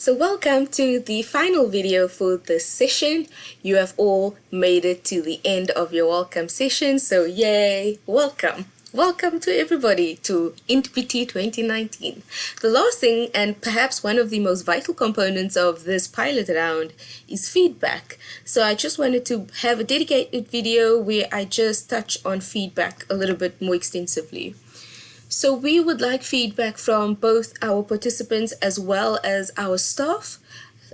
So welcome to the final video for this session. You have all made it to the end of your welcome session, so yay, welcome. Welcome to everybody to INTPT 2019. The last thing, and perhaps one of the most vital components of this pilot round, is feedback. So I just wanted to have a dedicated video where I just touch on feedback a little bit more extensively. So we would like feedback from both our participants as well as our staff.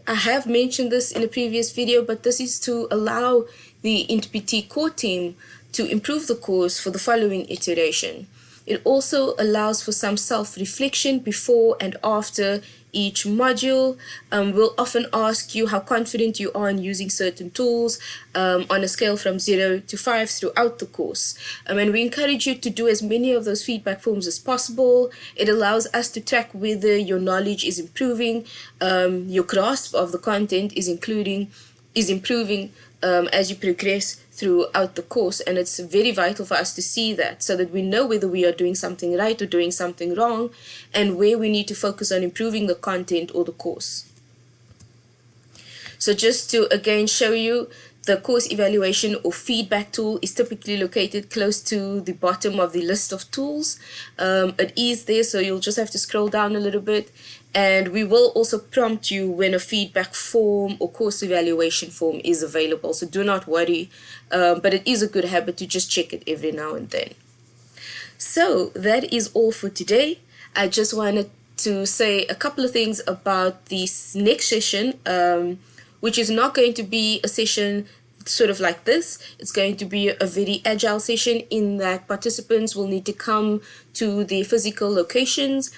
I have mentioned this in a previous video, but this is to allow the INTPT core team to improve the course for the following iteration. It also allows for some self-reflection before and after each module. We'll often ask you how confident you are in using certain tools on a scale from 0 to 5 throughout the course. And we encourage you to do as many of those feedback forms as possible. It allows us to track whether your knowledge is improving, your grasp of the content is improving as you progress throughout the course, and it's very vital for us to see that so that we know whether we are doing something right or doing something wrong and where we need to focus on improving the content or the course. So just to again show you, the course evaluation or feedback tool is typically located close to the bottom of the list of tools. It is there, so you'll just have to scroll down a little bit, and we will also prompt you when a feedback form or course evaluation form is available, so do not worry, but it is a good habit to just check it every now and then. So that is all for today. I just wanted to say a couple of things about this next session, which is not going to be a session sort of like this. It's going to be a very agile session in that participants will need to come to their physical locations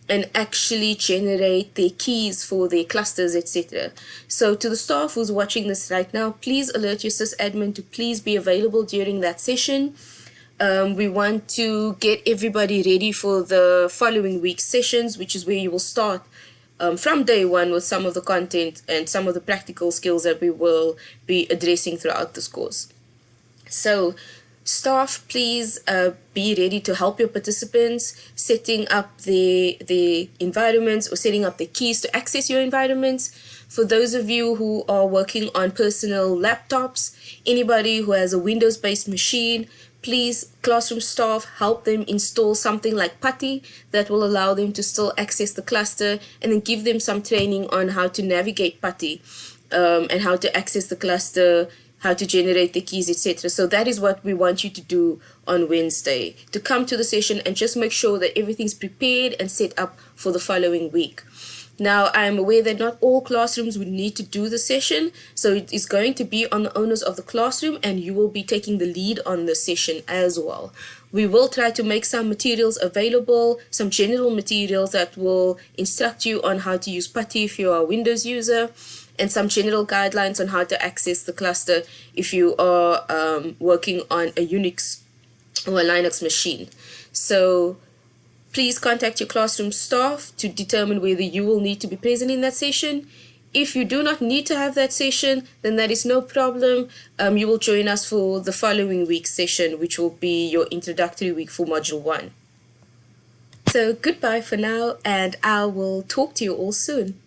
and actually generate their keys for their clusters, etc. So to the staff who's watching this right now, please alert your sysadmin to please be available during that session. We want to get everybody ready for the following week's sessions, which is where you will start from day one with some of the content and some of the practical skills that we will be addressing throughout this course. So staff, please be ready to help your participants setting up the environments or setting up the keys to access your environments. For those of you who are working on personal laptops, anybody who has a Windows-based machine, please, classroom staff, help them install something like PuTTY that will allow them to still access the cluster, and then give them some training on how to navigate PuTTY and how to access the cluster, how to generate the keys, etc. So that is what we want you to do on Wednesday, to come to the session and just make sure that everything's prepared and set up for the following week. Now, I'm aware that not all classrooms would need to do the session, so it is going to be on the owners of the classroom, and you will be taking the lead on the session as well. We will try to make some materials available, some general materials that will instruct you on how to use PuTTY if you are a Windows user, and some general guidelines on how to access the cluster if you are working on a Unix or a Linux machine. So please contact your classroom staff to determine whether you will need to be present in that session. If you do not need to have that session, then that is no problem. You will join us for the following week's session, which will be your introductory week for Module 1. So goodbye for now, and I will talk to you all soon.